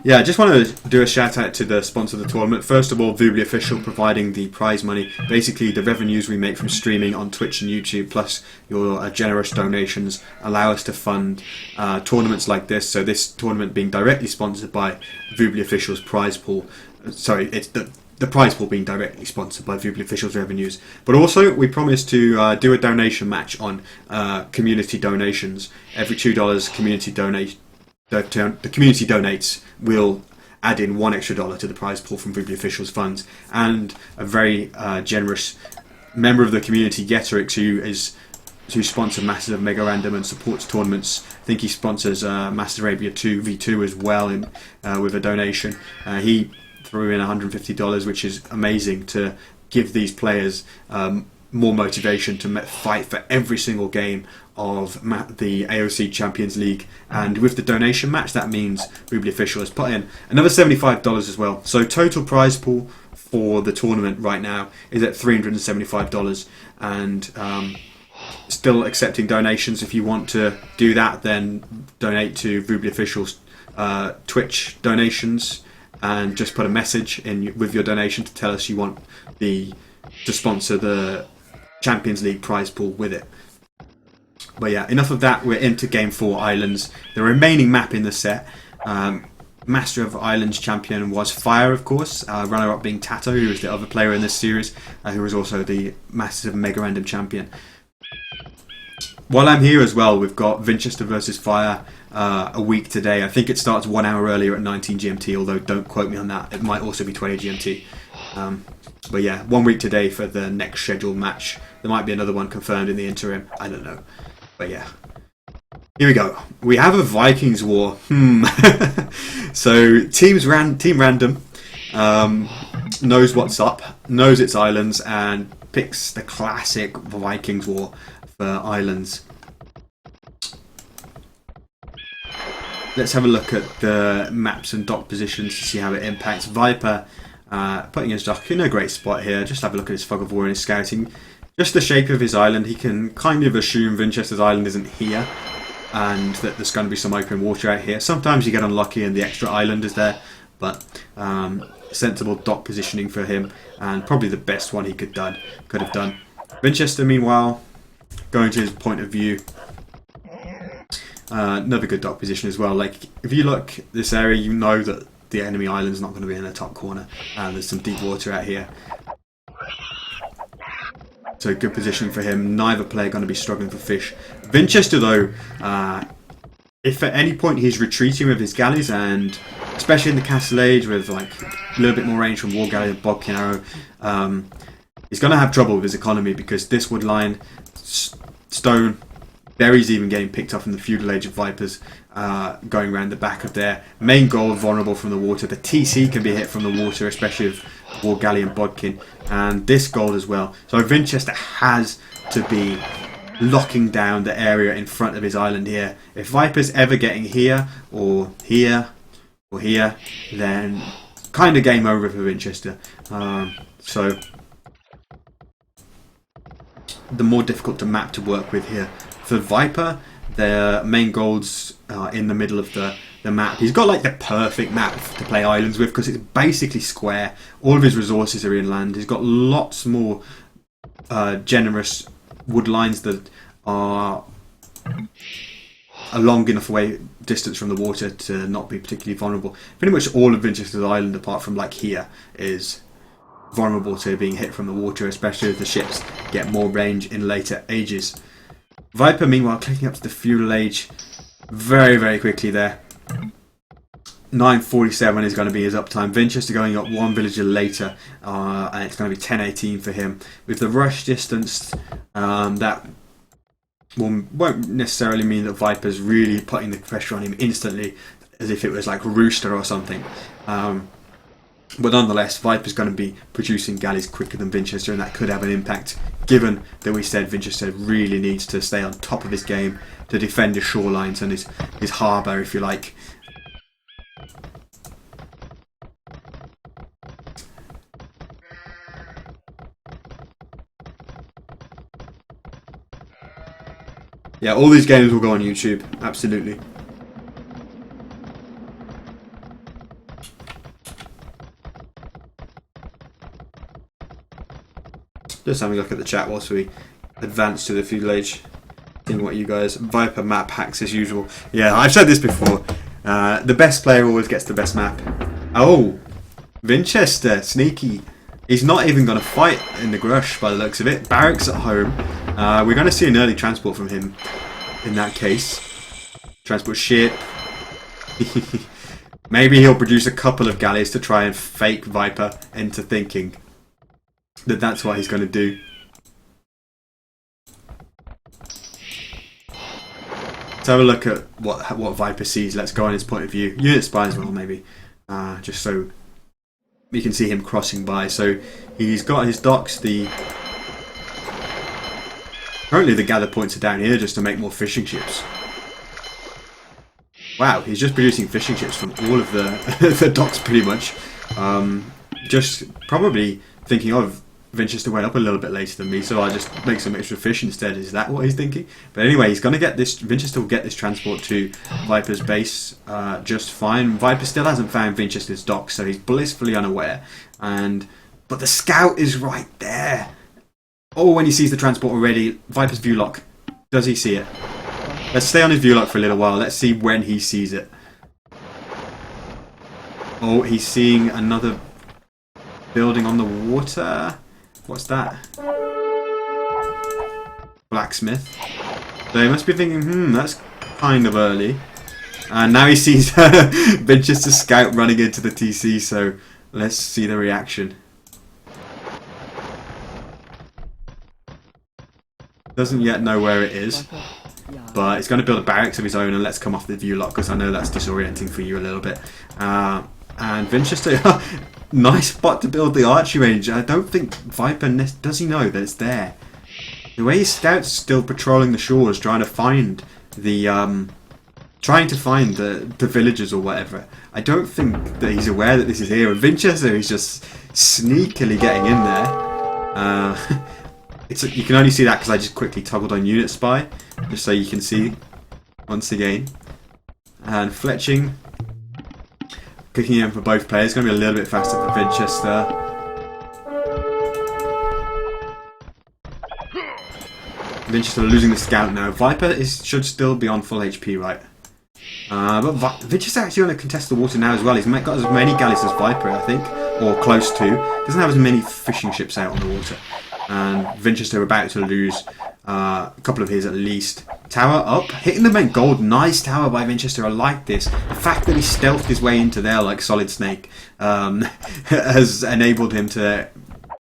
Yeah, I just want to do a shout out to the sponsor of the tournament. First of all, Vubly Official providing the prize money. Basically, the revenues we make from streaming on Twitch and YouTube, plus your generous donations, allow us to fund tournaments like this. So this tournament being directly sponsored by Vubly Official's prize pool. Sorry, it's the prize pool being directly sponsored by Vubly Official's revenues. But also, we promise to do a donation match on community donations. Every $2 community donate. The community donates will add in $1 extra to the prize pool from Vubly Official's funds, and a very generous member of the community, Getrix, who sponsors Masters of Mega Random and supports tournaments. I think he sponsors Master Arabia 2 V2 as well with a donation. He threw in $150, which is amazing, to give these players more motivation to fight for every single game of the AOC Champions League. And with the donation match, that means Vubly Official has put in another $75 as well. So total prize pool for the tournament right now is at $375, and still accepting donations. If you want to do that, then donate to Vubly Official's Twitch donations and just put a message in with your donation to tell us you want to sponsor the Champions League prize pool with it. But yeah, enough of that. We're into Game 4 Islands. The remaining map in the set, Master of Islands champion was Fire, of course. Runner-up being Tato, who was the other player in this series, who was also the Masters of Mega Random champion. While I'm here as well, we've got Vinchester versus Fire a week today. I think it starts 1 hour earlier at 19 GMT, although don't quote me on that. It might also be 20 GMT. But yeah, 1 week today for the next scheduled match. There might be another one confirmed in the interim. I don't know. But yeah. Here we go. We have a Vikings war. So Team Random knows what's up, knows its islands, and picks the classic Vikings war for islands. Let's have a look at the maps and dock positions to see how it impacts. Viper putting his dock in a great spot here. Just have a look at his fog of war and his scouting. Just the shape of his island, he can kind of assume Vinchester's island isn't here, and that there's going to be some open water out here. Sometimes you get unlucky and the extra island is there, but sensible dock positioning for him, and probably the best one he could have done. Vinchester, meanwhile, going to his point of view, another good dock position as well. Like, if you look at this area, you know that the enemy island's not going to be in the top corner, and there's some deep water out here. So good positioning for him. Neither player going to be struggling for fish. Vinchester, though, if at any point he's retreating with his galleys, and especially in the Castle Age with like a little bit more range from War Galley and Bodkin Arrow, he's going to have trouble with his economy, because this wood line, stone, berries even getting picked up from the Feudal Age of Vipers, going around the back of their main gold, vulnerable from the water. The TC can be hit from the water, especially with War Galley and Bodkin, and this gold as well. So Vinchester has to be locking down the area in front of his island here. If Viper's ever getting here, or here, or here, then kind of game over for Vinchester. So the more difficult to map to work with here. For Viper, their main golds are in the middle of the map. He's got like the perfect map to play islands with, because it's basically square. All of his resources are inland. He's got lots more generous wood lines that are a long enough distance from the water to not be particularly vulnerable. Pretty much all of Vinchester's island, apart from like here, is vulnerable to being hit from the water, especially as the ships get more range in later ages. Viper, meanwhile, clicking up to the Feudal Age very, very quickly there. 9:47 is going to be his uptime. Vinchester going up one villager later, and it's going to be 10:18 for him. With the rush distance, that won't necessarily mean that Viper's really putting the pressure on him instantly, as if it was like Rooster or something. But nonetheless, Viper's going to be producing galleys quicker than Vinchester, and that could have an impact, given that we said Vinchester really needs to stay on top of his game to defend his shorelines and his harbour, if you like. Yeah, all these games will go on YouTube, absolutely. Just having a look at the chat whilst we advance to the feudal age. Seeing what you guys... Viper map hacks as usual. Yeah, I've said this before. The best player always gets the best map. Oh! Vinchester, sneaky. He's not even going to fight in the Grush by the looks of it. Barracks at home. We're going to see an early transport from him in that case. Transport ship. Maybe he'll produce a couple of galleys to try and fake Viper into thinking that that's what he's going to do. Let's have a look at what Viper sees. Let's go on his point of view. Unit spy as well, maybe. Just so we can see him crossing by. So he's got his docks. Currently the gather points are down here just to make more fishing ships. Wow, he's just producing fishing ships from all of the, the docks pretty much. Just probably thinking of Vinchester went up a little bit later than me, so I'll just make some extra fish instead. Is that what he's thinking? But anyway, he's going to get this. Vinchester will get this transport to Viper's base just fine. Viper still hasn't found Vinchester's docks, so he's blissfully unaware. But the scout is right there. Oh, when he sees the transport already, Viper's view lock. Does he see it? Let's stay on his view lock for a little while. Let's see when he sees it. Oh, he's seeing another building on the water. What's that? Blacksmith. So he must be thinking, that's kind of early. And now he sees Vinchester's scout running into the TC, so let's see the reaction. Doesn't yet know where it is. But he's going to build a barracks of his own, and let's come off the view lock because I know that's disorienting for you a little bit. And Vinchester, nice spot to build the archery range. I don't think Viper, does he know that it's there? The way his scout's still patrolling the shores, trying to find the villagers or whatever. I don't think that he's aware that this is here. And Vinchester is just sneakily getting in there. You can only see that because I just quickly toggled on Unit Spy, just so you can see once again. And fletching, clicking in for both players. It's going to be a little bit faster for Vinchester. Vinchester losing the scout now. Viper should still be on full HP, right? But Vinchester actually going to contest the water now as well. He's got as many galleys as Viper, I think, or close to. Doesn't have as many fishing ships out on the water. And Vinchester about to lose a couple of his at least. Tower up, hitting the main gold. Nice tower by Vinchester. I like this. The fact that he stealthed his way into there like Solid Snake has enabled him to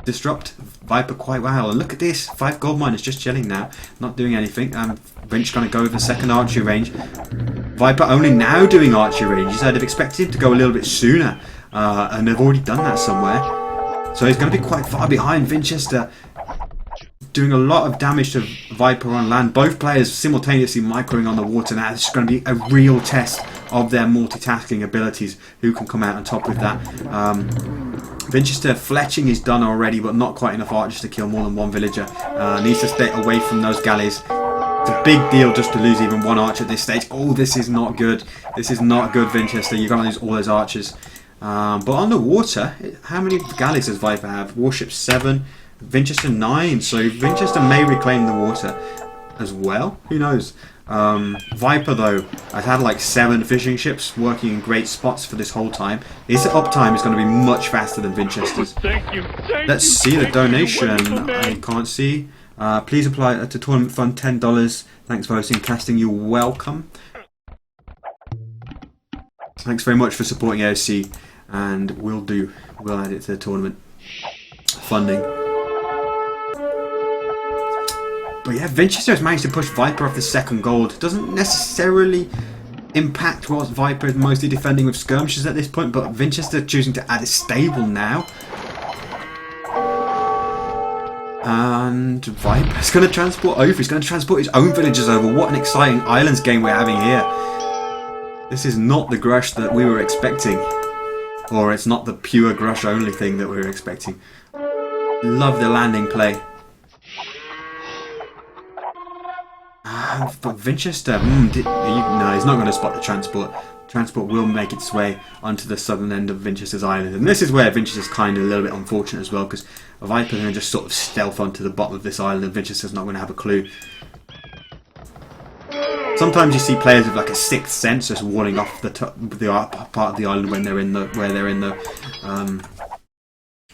disrupt Viper quite well. And look at this, 5 gold miners just chilling now, not doing anything. Vinch going to go with the second archery range. Viper only now doing archery ranges. I'd have expected him to go a little bit sooner, and they've already done that somewhere. So he's going to be quite far behind. Vinchester doing a lot of damage to Viper on land. Both players simultaneously microing on the water now. This is going to be a real test of their multitasking abilities. Who can come out on top with that? Vinchester fletching is done already, but not quite enough archers to kill more than one villager. Needs to stay away from those galleys. It's a big deal just to lose even one archer at this stage. Oh, this is not good. This is not good, Vinchester. You're going to lose all those archers. But on the water, how many galleys does Viper have? Warships 7, Vinchester 9. So Vinchester may reclaim the water as well. Who knows? Viper though, I've had like 7 fishing ships working in great spots for this whole time. His uptime is going to be much faster than Vinchester's. Let's see the donation. I can't see. Please apply to tournament fund $10. Thanks for hosting casting. You're welcome. Thanks very much for supporting AOC, and we'll add it to the tournament funding. But yeah, Vinchester has managed to push Viper off the second gold. Doesn't necessarily impact what Viper is mostly defending with skirmishes at this point, but Vinchester choosing to add a stable now. And Viper's going to transport over. He's going to transport his own villagers over. What an exciting islands game we're having here. This is not the Grush that we were expecting. Or it's not the pure Grush only thing that we were expecting. Love the landing play. But Vinchester, no, he's not going to spot the transport. Transport will make its way onto the southern end of Vinchester's island. And this is where Vinchester's kind of a little bit unfortunate as well, because a Viper is going to just sort of stealth onto the bottom of this island and Vinchester's not going to have a clue. Sometimes you see players with like a sixth sense just walling off the part of the island when they're in the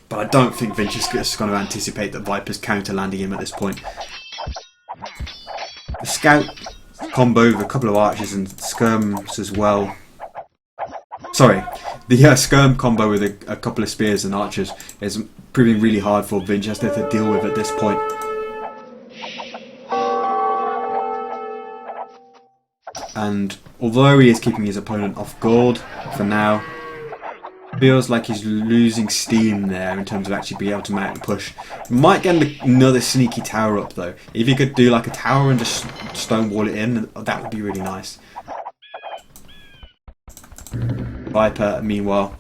but I don't think Vinchester's going to anticipate that Viper's counter landing him at this point. The scout combo with a couple of archers and skirms as well. Sorry, the skirm combo with a couple of spears and archers is proving really hard for Vinchester to deal with at this point. And although he is keeping his opponent off guard for now, feels like he's losing steam there in terms of actually being able to mount and push. Might get another sneaky tower up though. If he could do like a tower and just stonewall it in, that would be really nice. Viper, meanwhile,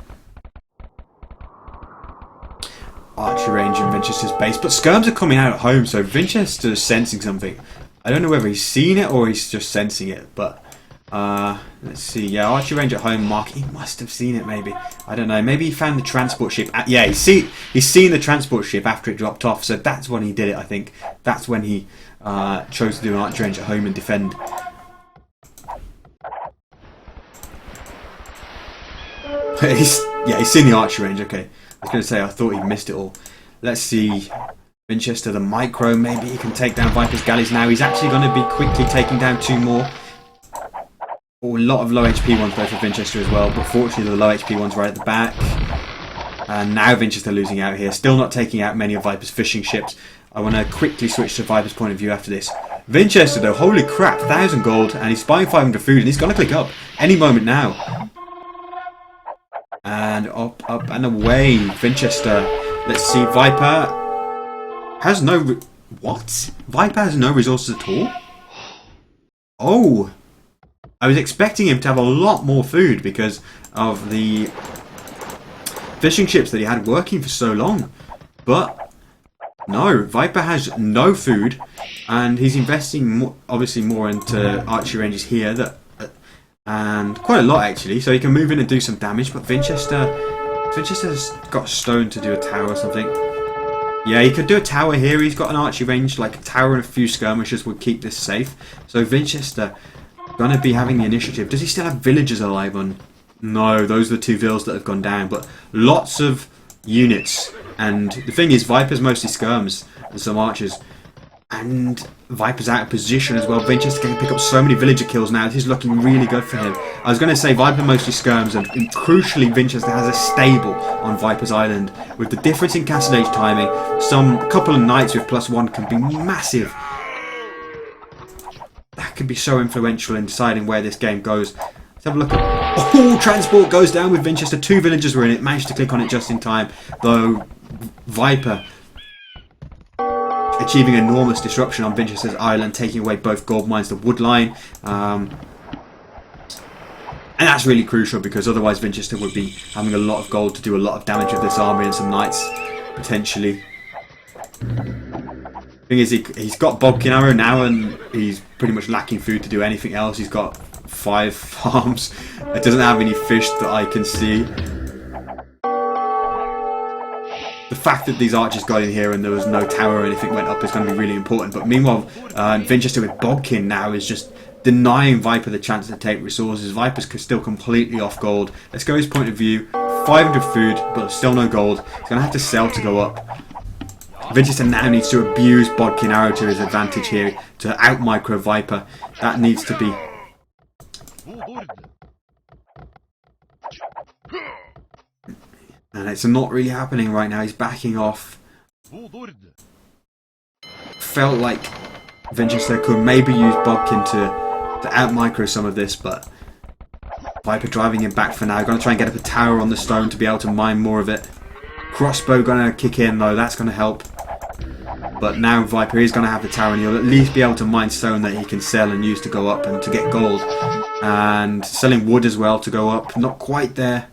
archery range in Vinchester's base, but skirms are coming out at home, so Vinchester's sensing something. I don't know whether he's seen it or he's just sensing it, but let's see. Yeah, archery range at home. Mark, he must have seen it. Maybe, I don't know. Maybe he found the transport ship. Yeah, he's seen the transport ship after it dropped off. So that's when he did it. I think that's when he chose to do an archery range at home and defend. He's seen the archery range. Okay, I was going to say I thought he missed it all. Let's see. Vinchester, the micro. Maybe he can take down Viper's galleys now. He's actually going to be quickly taking down two more. Oh, a lot of low HP ones though for Vinchester as well, but fortunately the low HP ones right at the back. And now Vinchester losing out here, still not taking out many of Viper's fishing ships. I want to quickly switch to Viper's point of view after this. Vinchester though, holy crap, 1,000 gold, and he's buying 500 food, and he's going to click up any moment now. And up and away, Vinchester. Let's see, Viper has no... What? Viper has no resources at all? Oh! I was expecting him to have a lot more food because of the fishing ships that he had working for so long. But no, Viper has no food, and he's investing obviously more into archery ranges here, and quite a lot actually, so he can move in and do some damage. But Vinchester's got stone to do a tower or something. Yeah, he could do a tower here. He's got an archery range, like a tower and a few skirmishers would keep this safe. So Vinchester gonna be having the initiative. Does he still have villagers alive on? No, those are the two villas that have gone down, but lots of units. And the thing is, Viper's mostly skirms and some archers, and Viper's out of position as well. Vinchester can pick up so many villager kills now. This is looking really good for him. I was going to say Viper mostly skirms, and crucially Vinchester has a stable on Viper's island. With the difference in castle age timing, some couple of knights with +1 can be massive. That could be so influential in deciding where this game goes. Let's have a look at... Oh, transport goes down with Vinchester. 2 villagers were in it. Managed to click on it just in time. Though Viper achieving enormous disruption on Vinchester's island, taking away both gold mines, the wood line. And that's really crucial because otherwise Vinchester would be having a lot of gold to do a lot of damage with this army and some knights, potentially. Thing is, he's got Bodkin Arrow now, and he's pretty much lacking food to do anything else. He's got 5 farms. It doesn't have any fish that I can see. The fact that these archers got in here and there was no tower or anything went up is going to be really important. But meanwhile, Vinchester with Bodkin now is just denying Viper the chance to take resources. Viper's still completely off gold. Let's go his point of view. 500 food, but still no gold. He's going to have to sell to go up. Vinchester now needs to abuse Bodkin Arrow to his advantage here to out-micro Viper. That needs to be... And it's not really happening right now. He's backing off. Felt like Vinchester could maybe use Bodkin to out-micro some of this, but Viper driving him back for now. Going to try and get up a tower on the stone to be able to mine more of it. Crossbow going to kick in though. That's going to help. But now Viper is going to have the tower, and he'll at least be able to mine stone that he can sell and use to go up and to get gold. And selling wood as well to go up. Not quite there.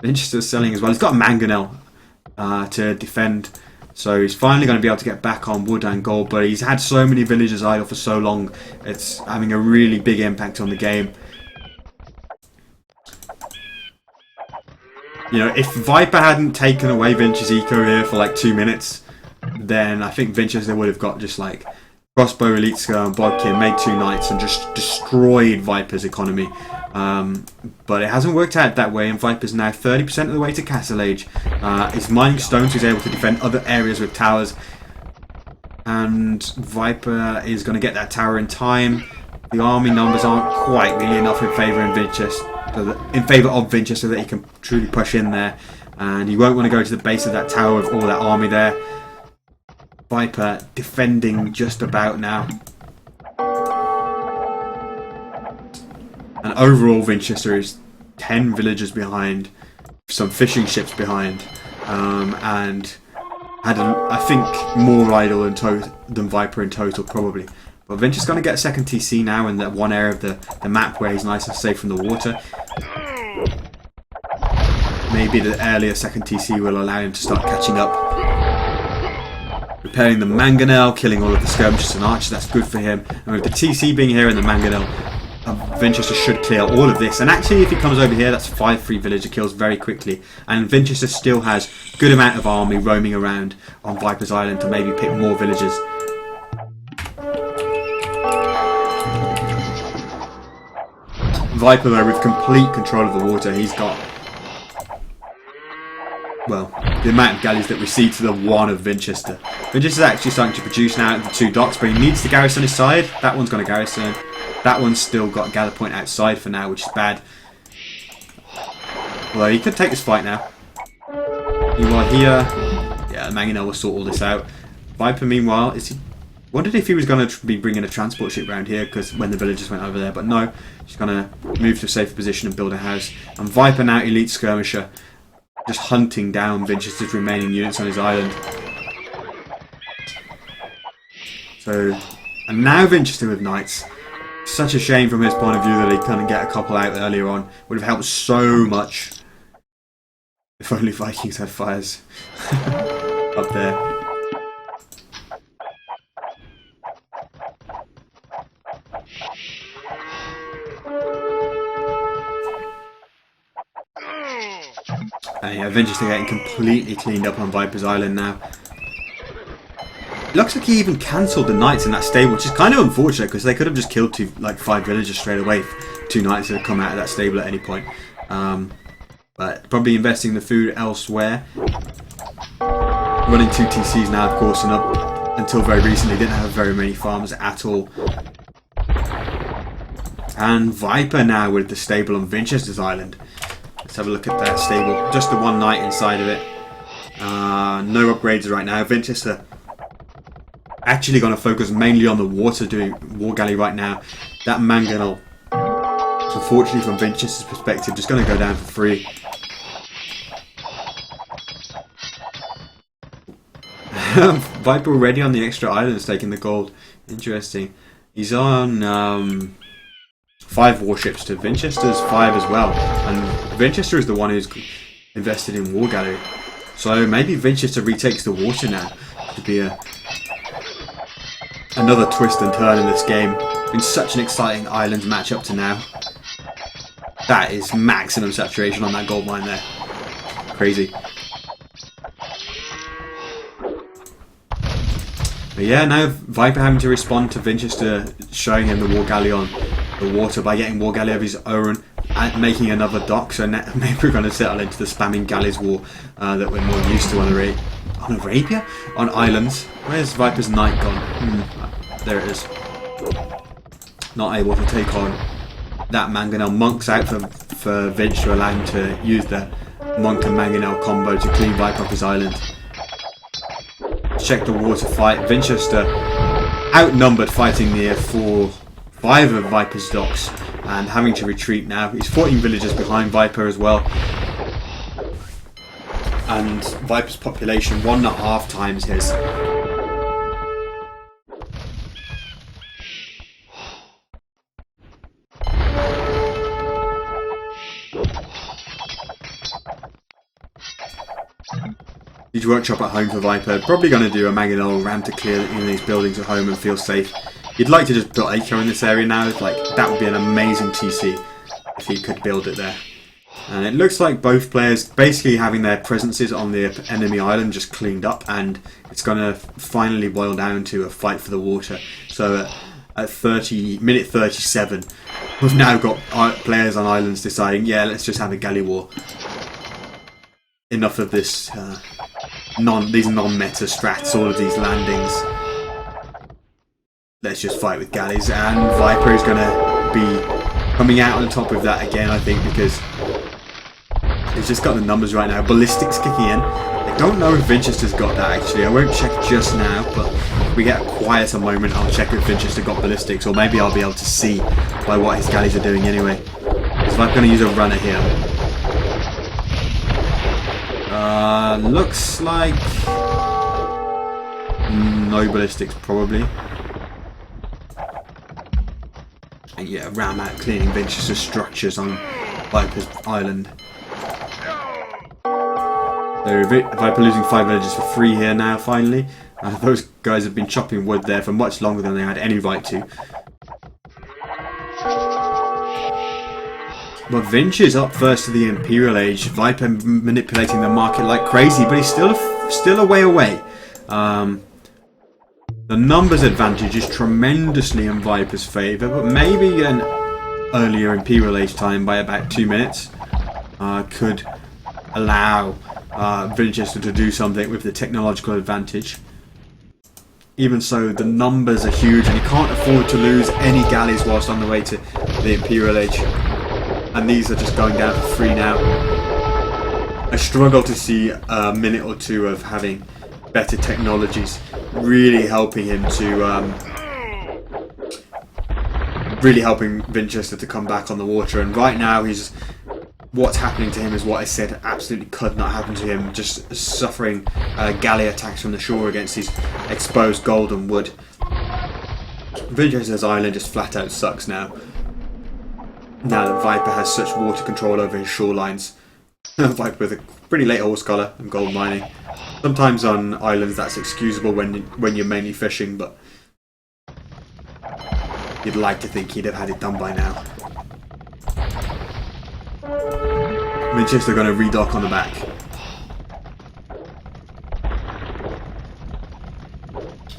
Vinchester's selling as well. He's got a mangonel to defend. So he's finally going to be able to get back on wood and gold, but he's had so many villagers idle for so long, it's having a really big impact on the game. You know, if Viper hadn't taken away Vinch's eco here for like 2 minutes, then I think Vinchester would have got just like crossbow, elite skirm, bodkin, made 2 knights, and just destroyed Viper's economy. But it hasn't worked out that way, and Viper's now 30% of the way to Castle Age. He's mining stones, he's able to defend other areas with towers, and Viper is going to get that tower in time. The army numbers aren't quite really enough in favour of Vinchester that he can truly push in there, and he won't want to go to the base of that tower with all that army there. Viper defending just about now. And overall Vinchester is 10 villagers behind, some fishing ships behind, and had, I think, more idle than Viper in total probably. But Vinchester's going to get a second TC now in that one area of the map where he's nice and safe from the water. Maybe the earlier second TC will allow him to start catching up. Repairing the mangonel, killing all of the skirmishers and archers, that's good for him. And with the TC being here in the mangonel, Vinchester should clear all of this. And actually, if he comes over here, that's 5 free villager kills very quickly. And Vinchester still has good amount of army roaming around on Viper's Island to maybe pick more villagers. Viper, though, with complete control of the water, he's got, well, the amount of galleys that recede to the one of Vinchester. Vinchester's actually starting to produce now at the 2 docks, but he needs to garrison his side. That one's going to garrison. That one's still got gather point outside for now, which is bad. Although he could take this fight now. Meanwhile here, yeah, Mangonel will sort all this out. Viper, meanwhile, wondered if he was going to be bringing a transport ship around here, because when the villagers went over there, but no, he's going to move to a safer position and build a house. And Viper now, elite skirmisher, just hunting down Vinchester's remaining units on his island. So, and now Vinchester with knights. Such a shame from his point of view that he couldn't get a couple out earlier on. Would have helped so much. If only Vikings had fires up there. And yeah, Vinchester getting completely cleaned up on Viper's Island now. It looks like he even cancelled the knights in that stable, which is kind of unfortunate because they could have just killed 5 villagers straight away. 2 knights that had come out of that stable at any point. But probably investing the food elsewhere. Running 2 TCs now, of course, and up until very recently didn't have very many farms at all. And Viper now with the stable on Vinchester's Island. Let's have a look at that stable. Just the 1 knight inside of it. No upgrades right now. Vinchester actually going to focus mainly on the water, doing war galley right now. That mangonel, unfortunately from Vinchester's perspective, just going to go down for free. Viper already on the extra islands taking the gold. Interesting. He's on 5 warships to Vinchester's 5 as well. And Vinchester is the one who's invested in war gallery. So maybe Vinchester retakes the water now. Could be another twist and turn in this game. It's been such an exciting island match up to now. That is maximum saturation on that gold mine there. Crazy. But yeah, now Viper having to respond to Vinchester showing him the war galley on the water by getting war galley of his own and making another dock. So now, maybe we're going to settle into the spamming galleys war that we're more used to on Arabia? On islands. Where's Viper's knight gone? There it is. Not able to take on that mangonel. Monk's out for Vinch to allow him to use the monk and mangonel combo to clean Viper off his island. Check the water fight. Vinchester outnumbered, fighting near 5 of Viper's docks and having to retreat now. He's 14 villagers behind Viper as well. And Viper's population 1.5 times his. Huge workshop at home for Viper. Probably going to do a Mangonel ram to clear these buildings at home and feel safe. You'd like to just build Acre in this area now. Like, that would be an amazing TC if he could build it there. And it looks like both players basically having their presences on the enemy island just cleaned up, and it's going to finally boil down to a fight for the water. So at minute 37, we've now got players on islands deciding, yeah, let's just have a galley war. Enough of this, these non-meta strats, all of these landings. Let's just fight with galleys, and Viper is going to be coming out on top of that again, I think, because he's just got the numbers right now. Ballistics kicking in. I don't know if Vinchester's got that actually. I won't check just now, but if we get a quieter moment, I'll check if Vinchester got ballistics, or maybe I'll be able to see by what his galleys are doing anyway. Is Viper going to use a runner here? Looks like no ballistics probably. And yeah, ram out cleaning Vinchester's structures on Viper's island. So Viper losing 5 villagers for free here now, finally. Those guys have been chopping wood there for much longer than they had any right to. But Vinch is up first to the Imperial Age. Viper manipulating the market like crazy, but he's still a way away. The numbers advantage is tremendously in Viper's favour, but maybe an earlier Imperial Age time by about 2 minutes could allow Vinchester to do something with the technological advantage. Even so, the numbers are huge, and you can't afford to lose any galleys whilst on the way to the Imperial Age. And these are just going down for free now. I struggle to see a minute or two of having better technologies really helping him to really helping Vinchester to come back on the water. And right now what's happening to him is what I said absolutely could not happen to him, just suffering galley attacks from the shore against his exposed gold and wood. Vinchester's island just flat out sucks now. Now that Viper has such water control over his shorelines. Viper with a pretty late horse collar and gold mining. Sometimes on islands that's excusable when you're mainly fishing, but you'd like to think he'd have had it done by now. Vinchester going to redock on the back.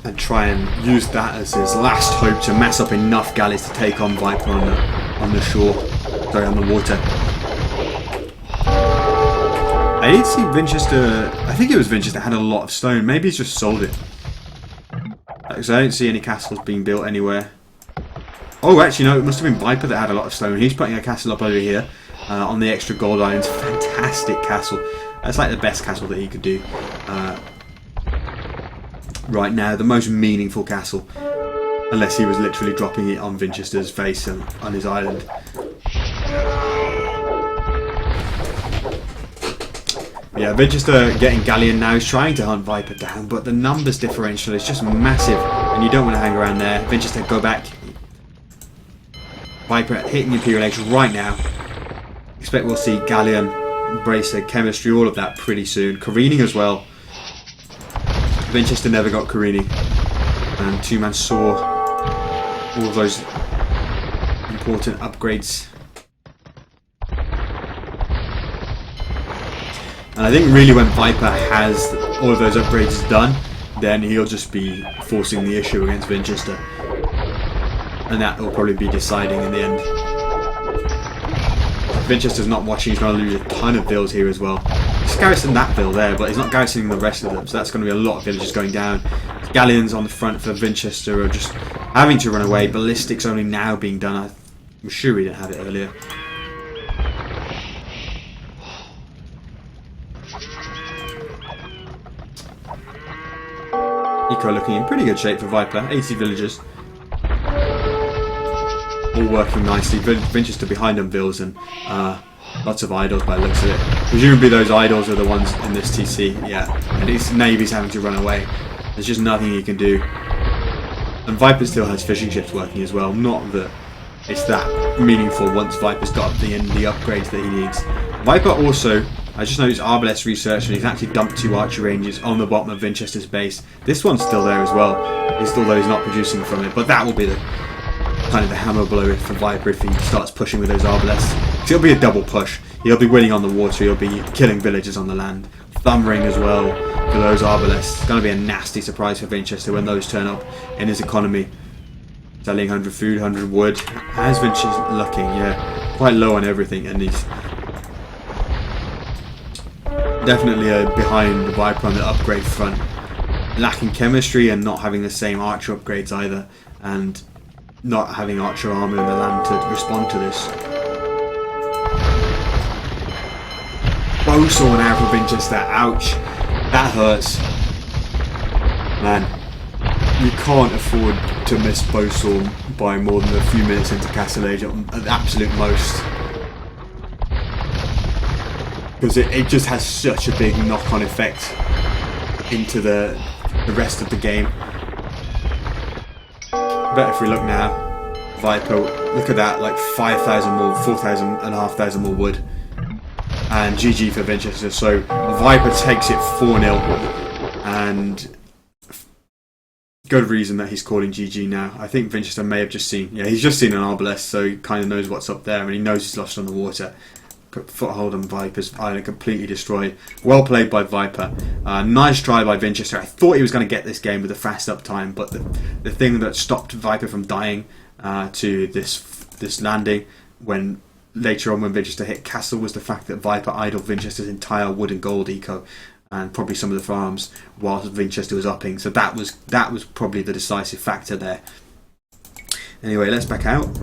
And try and use that as his last hope to mass up enough galleys to take on Viper on the shore. Sorry, on the water. I did see Vinchester, I think it was Vinchester had a lot of stone. Maybe he's just sold it. Because I don't see any castles being built anywhere. Oh, actually no, it must have been Viper that had a lot of stone. He's putting a castle up over here. On the extra gold islands. Fantastic castle. That's like the best castle that he could do right now. The most meaningful castle, unless he was literally dropping it on Vinchester's face and on his island. Yeah, Vinchester getting galleon now. He's trying to hunt Viper down, but the numbers differential is just massive, and you don't want to hang around there. Vinchester, go back. Viper hitting Imperial Age right now. Expect we'll see Galleon, Bracer, Chemistry, all of that pretty soon. Careening as well. Vinchester never got careening. And two-man saw all of those important upgrades. And I think really when Viper has all of those upgrades done, then he'll just be forcing the issue against Vinchester. And that will probably be deciding in the end. Vinchester's not watching, he's going to lose a ton of vills here as well. He's garrisoning that vill there, but he's not garrisoning the rest of them, so that's going to be a lot of villages going down. Galleons on the front for Vinchester are just having to run away. Ballistics only now being done. I'm sure we didn't have it earlier. Eco looking in pretty good shape for Viper. 80 villagers. All working nicely. Vinchester behind on vills and lots of idols by the looks of it. Presumably those idols are the ones in this TC. Yeah, and his navy's having to run away. There's just nothing he can do. And Viper still has fishing ships working as well. Not that it's that meaningful once Viper's got the upgrades that he needs. Viper also I just noticed Arbalest research, and he's actually dumped 2 archer ranges on the bottom of Vinchester's base. This one's still there as well, although he's not producing from it. But that will be the kind of the hammer blow for Viper if he starts pushing with those Arbalests. So it'll be a double push. He'll be winning on the water, he'll be killing villagers on the land. Thumb ring as well for those Arbalests. It's going to be a nasty surprise for Vinchester when those turn up in his economy. Selling 100 food, 100 wood. As Vinchester's looking, yeah, quite low on everything, and he's definitely behind the Viper on the upgrade front. Lacking chemistry and not having the same archer upgrades either, and not having archer armor in the land to respond to this. Bowsaw now for Vinchester. Ouch. That hurts. Man, you can't afford to miss Bowsaw by more than a few minutes into Castle Age at the absolute most. Because it just has such a big knock-on effect into the rest of the game. But if we look now, Viper, look at that, like 5,000 more, 4,500 more wood. And GG for Vinchester. So Viper takes it 4-0, and good reason that he's calling GG now. I think Vinchester may have just seen, he's just seen an Arbalest, so he kind of knows what's up there, and he knows he's lost on the water. Foothold on Viper's island completely destroyed. Well played by Viper. Nice try by Vinchester. I thought he was going to get this game with a fast up time, but the thing that stopped Viper from dying to this landing when later on when Vinchester hit Castle was the fact that Viper idled Vinchester's entire wood and gold eco and probably some of the farms whilst Vinchester was upping. So that was probably the decisive factor there. Anyway, let's back out.